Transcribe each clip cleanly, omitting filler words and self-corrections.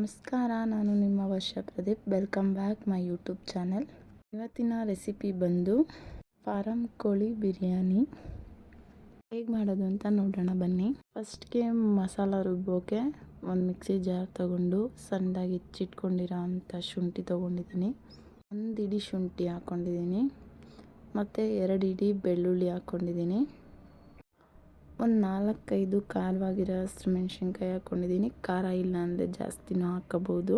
ನಮಸ್ಕಾರ, ನಾನು ನಿಮ್ಮ ವರ್ಷ Pradeep. Welcome back my YouTube channel. ಇವತ್ತಿನ ರೆಸಿಪಿ ಬಂದು ಫಾರಂ ಕೋಳಿ ಬಿರಿಯಾನಿ. ಹೇಗೆ ಮಾಡೋದು ಅಂತ ನೋಡೋಣ ಬನ್ನಿ. ಫಸ್ಟ್ಗೆ ಮಸಾಲ ರುಬ್ಬೋಕೆ ಒಂದು ಮಿಕ್ಸಿ ಜಾರ್ ತೊಗೊಂಡು ಸಣ್ಣದಾಗಿ ಹೆಚ್ಚಿಟ್ಕೊಂಡಿರೋ ಅಂಥ ಶುಂಠಿ ತೊಗೊಂಡಿದ್ದೀನಿ. 1 ಇಡಿ ಶುಂಠಿ ಹಾಕ್ಕೊಂಡಿದ್ದೀನಿ ಮತ್ತು 2 ಇಡಿ ಬೆಳ್ಳುಳ್ಳಿ ಹಾಕ್ಕೊಂಡಿದ್ದೀನಿ. ಒಂದು 4-5 ಖಾರವಾಗಿರೋ ಹಸಿಮೆಣ್ಸಿನ್ಕಾಯಿ ಹಾಕ್ಕೊಂಡಿದ್ದೀನಿ. ಖಾರ ಇಲ್ಲ ಅಂದರೆ ಜಾಸ್ತಿನೂ ಹಾಕ್ಕೋಬೋದು.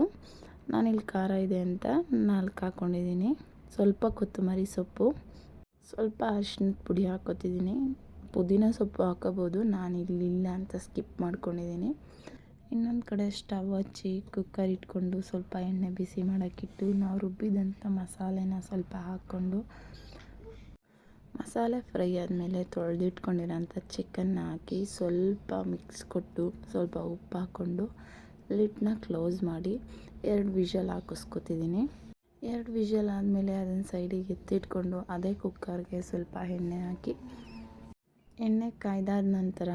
ನಾನಿಲ್ಲಿ ಖಾರ ಇದೆ ಅಂತ 4 ಹಾಕ್ಕೊಂಡಿದ್ದೀನಿ. ಸ್ವಲ್ಪ ಕೊತ್ತಂಬರಿ ಸೊಪ್ಪು, ಸ್ವಲ್ಪ ಅರಿಶಿಣದ ಪುಡಿ ಹಾಕ್ಕೊತಿದ್ದೀನಿ. ಪುದೀನ ಸೊಪ್ಪು ಹಾಕ್ಕೋಬೋದು, ನಾನಿಲ್ಲಿಲ್ಲ ಅಂತ ಸ್ಕಿಪ್ ಮಾಡ್ಕೊಂಡಿದ್ದೀನಿ. ಇನ್ನೊಂದು ಕಡೆ ಸ್ಟವ್ ಹಚ್ಚಿ ಕುಕ್ಕರ್ ಇಟ್ಕೊಂಡು ಸ್ವಲ್ಪ ಎಣ್ಣೆ ಬಿಸಿ ಮಾಡೋಕ್ಕಿಟ್ಟು ನಾವು ರುಬ್ಬಿದಂಥ ಮಸಾಲೆನ ಸ್ವಲ್ಪ ಹಾಕ್ಕೊಂಡು ಮಸಾಲೆ ಫ್ರೈ ಆದಮೇಲೆ ತೊಳೆದಿಟ್ಕೊಂಡಿರೋಂಥ ಚಿಕನ್ನ ಹಾಕಿ ಸ್ವಲ್ಪ ಮಿಕ್ಸ್ ಕೊಟ್ಟು ಸ್ವಲ್ಪ ಉಪ್ಪು ಹಾಕ್ಕೊಂಡು ಲಿಡ್ನ ಕ್ಲೋಸ್ ಮಾಡಿ 2 ವಿಷಲ್ ಹಾಕಿಸ್ಕೊತಿದ್ದೀನಿ. 2 ವಿಷಲ್ ಆದಮೇಲೆ ಅದನ್ನು ಸೈಡಿಗೆ ಎತ್ತಿಟ್ಕೊಂಡು ಅದೇ ಕುಕ್ಕರ್ಗೆ ಸ್ವಲ್ಪ ಎಣ್ಣೆ ಹಾಕಿ ಎಣ್ಣೆ ಕಾಯ್ದಾದ ನಂತರ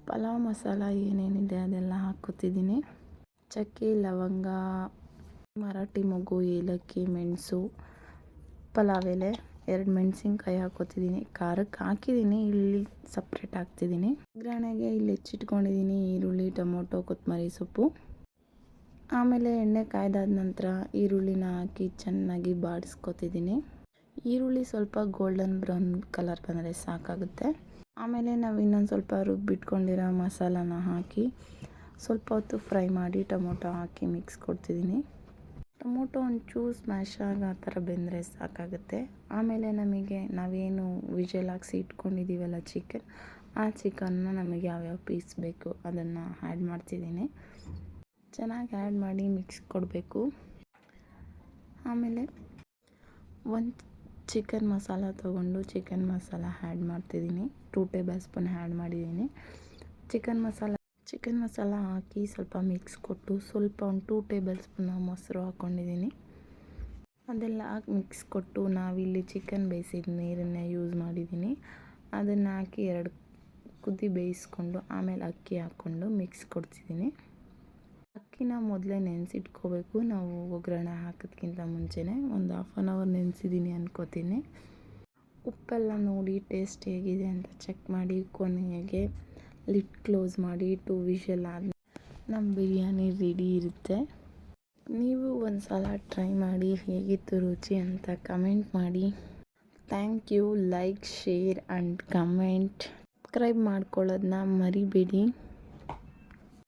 ಪಲಾವ್ ಮಸಾಲ ಏನೇನಿದೆ ಅದೆಲ್ಲ ಹಾಕ್ಕೊತಿದ್ದೀನಿ. ಚಕ್ಕೆ, ಲವಂಗ, ಮರಾಠಿ ಮೊಗ್ಗು, ಏಲಕ್ಕಿ, ಮೆಣಸು, ಪಲಾವ್ ಎಲೆ, 2 ಮೆಣಸಿನ್ಕಾಯಿ ಹಾಕ್ಕೊತಿದ್ದೀನಿ. ಖಾರಕ್ಕೆ ಹಾಕಿದ್ದೀನಿ, ಇಲ್ಲಿ ಸಪ್ರೇಟ್ ಹಾಕ್ತಿದ್ದೀನಿ. ಒಗ್ಗರಣೆಗೆ ಇಲ್ಲಿ ಹೆಚ್ಚಿಟ್ಕೊಂಡಿದ್ದೀನಿ ಈರುಳ್ಳಿ, ಟೊಮೊಟೊ, ಕೊತ್ತಂಬರಿ ಸೊಪ್ಪು. ಆಮೇಲೆ ಎಣ್ಣೆ ಕಾಯ್ದಾದ ನಂತರ ಈರುಳ್ಳಿನ ಹಾಕಿ ಚೆನ್ನಾಗಿ ಬಾಡಿಸ್ಕೊತಿದ್ದೀನಿ. ಈರುಳ್ಳಿ ಸ್ವಲ್ಪ ಗೋಲ್ಡನ್ ಬ್ರೌನ್ ಕಲರ್ ಬಂದರೆ ಸಾಕಾಗುತ್ತೆ. ಆಮೇಲೆ ನಾವು ಇನ್ನೊಂದು ಸ್ವಲ್ಪ ರುಬ್ಬಿಟ್ಕೊಂಡಿರೋ ಮಸಾಲಾನ ಹಾಕಿ ಸ್ವಲ್ಪ ಹೊತ್ತು ಫ್ರೈ ಮಾಡಿ ಟೊಮೊಟೊ ಹಾಕಿ ಮಿಕ್ಸ್ ಕೊಡ್ತಿದ್ದೀನಿ. ಟೊಮೊಟೊ ಒಂಚೂರು ಸ್ಮ್ಯಾಶ್ ಆಗಿ ಆ ಥರ ಬೆಂದರೆ ಸಾಕಾಗುತ್ತೆ. ಆಮೇಲೆ ನಾವೇನು ವಿಷಲ್ ಹಾಕ್ಸಿ ಇಟ್ಕೊಂಡಿದ್ದೀವಲ್ಲ ಚಿಕನ್, ಆ ಚಿಕನ್ನ ನಮಗೆ ಯಾವ್ಯಾವ ಪೀಸ್ ಬೇಕು ಅದನ್ನು ಆ್ಯಡ್ ಮಾಡ್ತಿದ್ದೀನಿ. ಚೆನ್ನಾಗಿ ಆ್ಯಡ್ ಮಾಡಿ ಮಿಕ್ಸ್ ಕೊಡಬೇಕು. ಆಮೇಲೆ ಒಂದು ಚಿಕನ್ ಮಸಾಲ ತೊಗೊಂಡು ಚಿಕನ್ ಮಸಾಲ ಆ್ಯಡ್ ಮಾಡ್ತಿದ್ದೀನಿ. 2 ಟೇಬಲ್ ಸ್ಪೂನ್ ಆ್ಯಡ್ ಮಾಡಿದ್ದೀನಿ. ಚಿಕನ್ ಮಸಾಲ ಹಾಕಿ ಸ್ವಲ್ಪ ಮಿಕ್ಸ್ ಕೊಟ್ಟು ಸ್ವಲ್ಪ ಒಂದು 2 ಟೇಬಲ್ ಸ್ಪೂನ್ ಮೊಸರು ಹಾಕ್ಕೊಂಡಿದ್ದೀನಿ. ಅದೆಲ್ಲ ಹಾಕಿ ಮಿಕ್ಸ್ ಕೊಟ್ಟು ನಾವಿಲ್ಲಿ ಚಿಕನ್ ಬೇಯಿಸಿದ ನೀರನ್ನೇ ಯೂಸ್ ಮಾಡಿದ್ದೀನಿ. ಅದನ್ನು ಹಾಕಿ 2 ಕುದಿ ಬೇಯಿಸ್ಕೊಂಡು ಆಮೇಲೆ ಅಕ್ಕಿ ಹಾಕ್ಕೊಂಡು ಮಿಕ್ಸ್ ಕೊಡ್ತಿದ್ದೀನಿ. ಅಕ್ಕಿನ ಮೊದಲೇ ನೆನೆಸಿಟ್ಕೋಬೇಕು. ನಾವು ಒಗ್ಗರಣೆ ಹಾಕೋದ್ಕಿಂತ ಮುಂಚೆನೇ ಒಂದು 1/2 an hour ನೆನೆಸಿದ್ದೀನಿ ಅನ್ಕೋತೀನಿ. ಉಪ್ಪೆಲ್ಲ ನೋಡಿ ಟೇಸ್ಟ್ ಹೇಗಿದೆ ಅಂತ ಚೆಕ್ ಮಾಡಿ ಕೊನೆಗೆ ಲಿಡ್ ಕ್ಲೋಸ್ ಮಾಡಿ 2 ವಿಷಲ್ ಆದಮೇಲೆ ನಮ್ಮ ಬಿರಿಯಾನಿ ರೆಡಿ ಇರುತ್ತೆ. ನೀವು ಒಂದು ಸಲ ಟ್ರೈ ಮಾಡಿ ಹೇಗಿತ್ತು ರುಚಿ ಅಂತ ಕಮೆಂಟ್ ಮಾಡಿ. Thank you. Like, share and comment. Subscribe ಮಾಡ್ಕೊಳ್ಳೋದನ್ನ ಮರಿಬೇಡಿ.